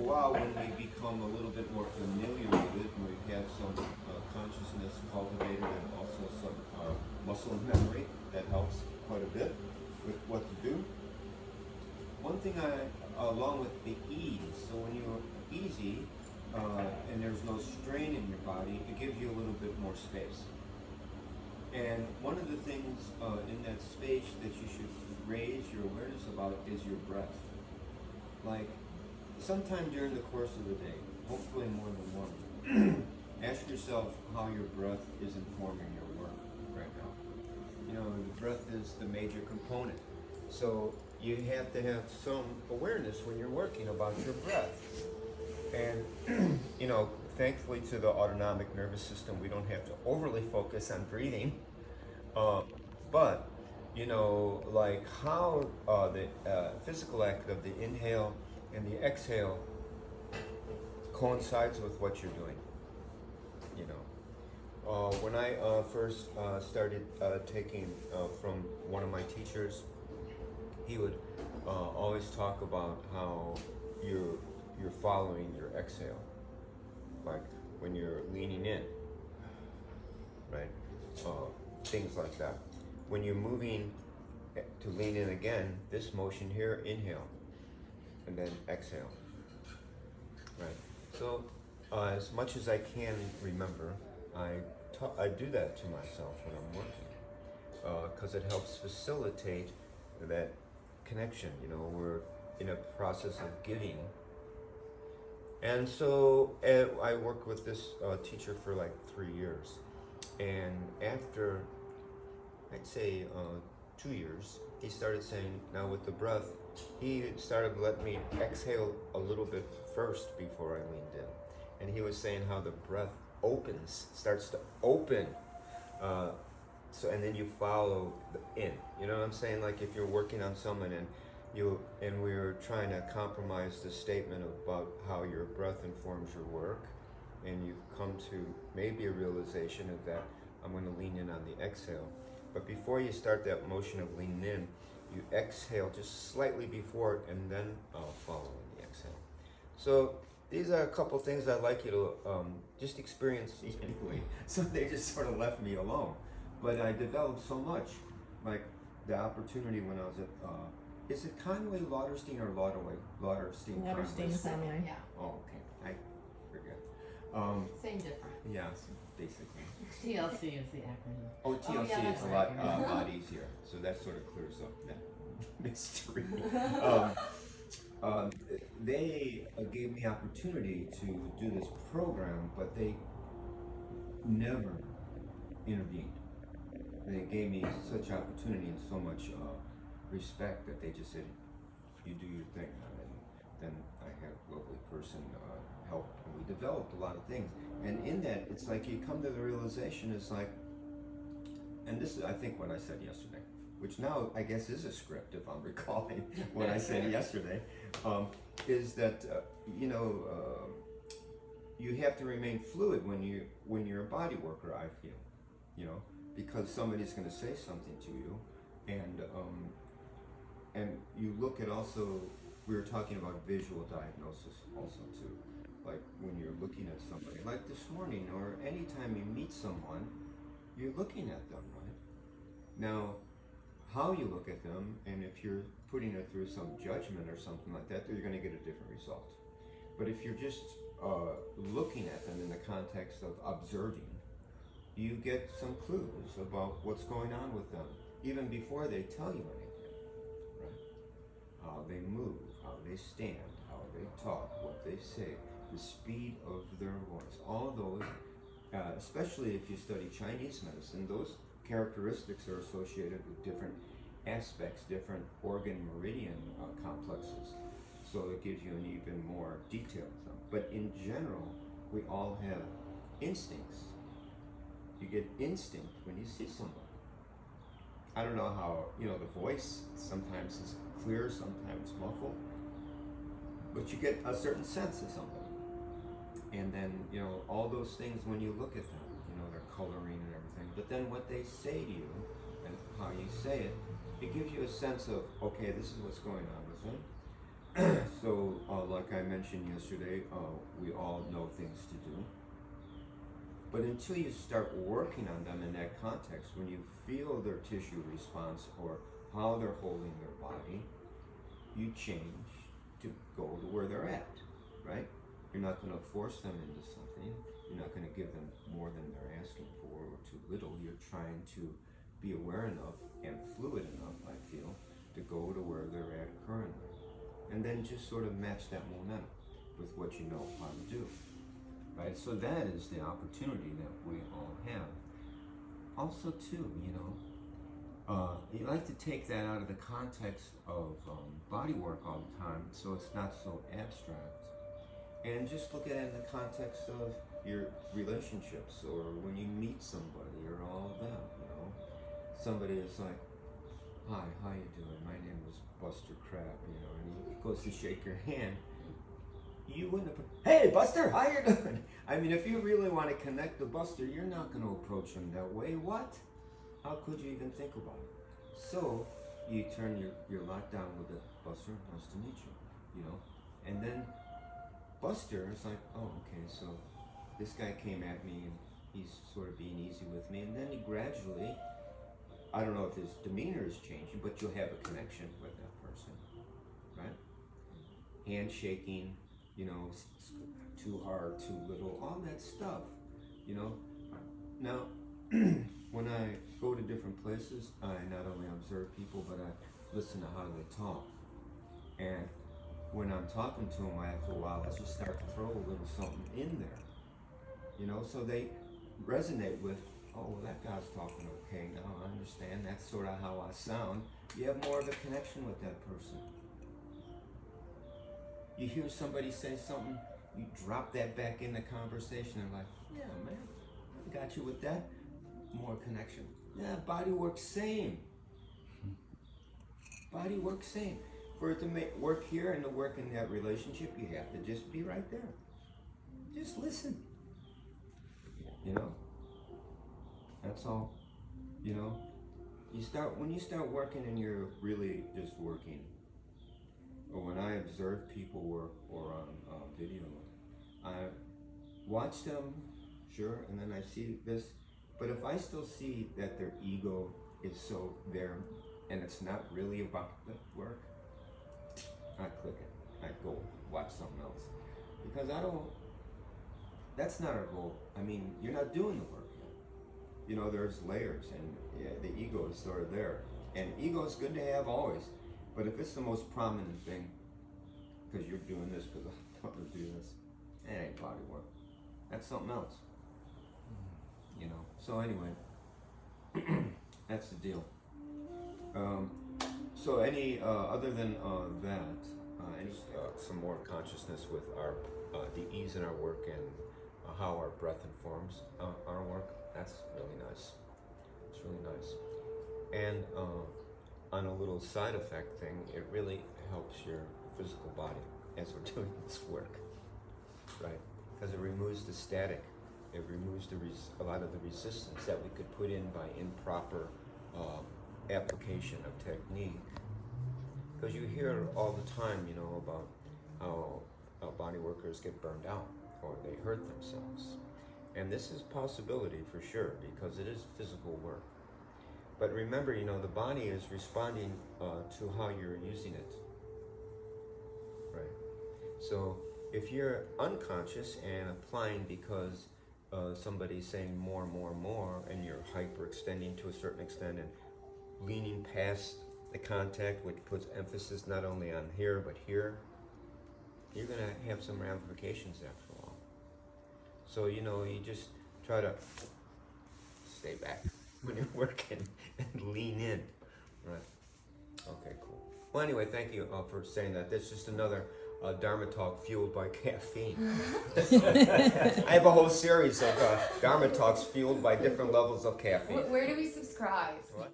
while, when we become a little bit more familiar with it, and we have some consciousness cultivated and also some muscle memory, that helps quite a bit with what to do. One thing along with the ease, so when you're easy and there's no strain in your body, it gives you a little bit more space. And one of the things in that space that you should raise your awareness about is your breath. Like, sometime during the course of the day, hopefully more than one, ask yourself how your breath is informing your work right now. You know, the breath is the major component. So you have to have some awareness when you're working about your breath. And, you know, thankfully to the autonomic nervous system, we don't have to overly focus on breathing. But, you know, like how the physical act of the inhale and the exhale coincides with what you're doing, you know. When I first started taking from one of my teachers, he would always talk about how you're following your exhale, like when you're leaning in, right? Things like that. When you're moving to lean in again, this motion here, inhale, and then exhale, right? So as much as I can remember, I do that to myself when I'm working, because it helps facilitate that connection. You know, we're in a process of giving. And so I worked with this teacher for like 3 years. And after, I'd say 2 years, he started saying, now with the breath, he started letting me exhale a little bit first before I leaned in. And he was saying how the breath starts to open. And then you follow in. You know what I'm saying? Like if you're working on someone and we're trying to compromise the statement about how your breath informs your work, and you've come to maybe a realization of that, I'm going to lean in on the exhale. But before you start that motion of leaning in, you exhale just slightly before it, and then follow in the exhale. So these are a couple things I'd like you to just experience anyway. So they just sort of left me alone. But I developed so much, like the opportunity when I was at, is it Conway Lauderstein or Lauderstein? Lauderstein family. Yeah. Oh, okay. I forget. Same difference. Yeah, basically. TLC is the acronym. Oh, TLC Oh, yeah, is that's a right. lot easier, so that sort of clears up that mystery. They gave me opportunity to do this program, but they never intervened. They gave me such opportunity and so much respect that they just said, you do your thing. And then I had a lovely person help, and we developed a lot of things. And in that, it's like you come to the realization, it's like, and this is, I think, what I said yesterday, which now I guess is a script if I'm recalling what I said yesterday, is that, you have to remain fluid when you're a body worker, I feel, you know, because somebody's going to say something to you, and you look at also, we were talking about visual diagnosis also too, like when you're looking at somebody, like this morning, or anytime you meet someone, you're looking at them, right? Now, how you look at them, and if you're putting it through some judgment or something like that, you're going to get a different result. But if you're just looking at them in the context of observing, you get some clues about what's going on with them, even before they tell you anything, right? How they move, how they stand, how they talk, what they say, the speed of their voice, all those, especially if you study Chinese medicine, those characteristics are associated with different aspects, different organ meridian complexes. So it gives you an even more detailed thing. But in general, we all have instincts. You get instinct when you see somebody. I don't know how, the voice sometimes is clear, sometimes muffled, but you get a certain sense of somebody. And then, all those things when you look at them, their coloring and everything. But then what they say to you and how you say it, it gives you a sense of, okay, this is what's going on with them. So, like I mentioned mentioned yesterday, we all know things to do. But until you start working on them in that context, when you feel their tissue response or how they're holding their body, you change to go to where they're at, right? You're not going to force them into something. You're not going to give them more than they're asking for or too little. You're trying to be aware enough and fluid enough, I feel, to go to where they're at currently. And then just sort of match that momentum with what you know how to do. Right, so that is the opportunity that we all have. Also, too, you like to take that out of the context of body work all the time, so it's not so abstract. And just look at it in the context of your relationships, or when you meet somebody, or all of that. Somebody is like, "Hi, how you doing? My name is Buster Crab," and he goes to shake your hand. You wouldn't have, "Hey Buster, how you doing?" I mean, if you really want to connect with Buster, you're not going to approach him that way. What? How could you even think about it? So you turn your lot down with it. "Buster, nice to meet you," And then Buster is like, "Oh, okay, so this guy came at me and he's sort of being easy with me." And then he gradually, I don't know if his demeanor is changing, but you'll have a connection with that person, right? Handshaking, too hard, too little, all that stuff, Now, when I go to different places, I not only observe people, but I listen to how they talk. And when I'm talking to them, after a while, I just start to throw a little something in there, so they resonate with, "Oh, well, that guy's talking okay now, I understand, that's sort of how I sound." You have more of a connection with that person. You hear somebody say something, you drop that back in the conversation and like, "Yeah, man, I got you with that." More connection. Yeah, body work same. Body work same. For it to work here and to work in that relationship, you have to just be right there. Just listen. That's all. When you start working and you're really just working, or when I observe people work or on video, I watch them, sure, and then I see this. But if I still see that their ego is so there and it's not really about the work, I click it. I go watch something else. Because that's not our goal. I mean, you're not doing the work yet. There's layers, and yeah, the ego is sort of there. And ego is good to have always. But if it's the most prominent thing, because you're doing this because I want to do this, it ain't body work. That's something else. So anyway, that's the deal. So any other than that, some more consciousness with our the ease in our work and how our breath informs our work. That's really nice. It's really nice. And on a little side effect thing, it really helps your physical body as we're doing this work, right? Because it removes the static. It removes a lot of the resistance that we could put in by improper application of technique. Because you hear all the time, about how body workers get burned out or they hurt themselves. And this is possibility for sure, because it is physical work. But remember, the body is responding to how you're using it, right? So if you're unconscious and applying because somebody's saying more, and you're hyperextending to a certain extent and leaning past the contact, which puts emphasis not only on here but here, you're going to have some ramifications after a while. So, you just try to stay back when you're working and lean in, right? Okay, cool. Well, anyway, thank you for saying that. That's just another Dharma talk fueled by caffeine. I have a whole series of Dharma talks fueled by different levels of caffeine. Where do we subscribe? What?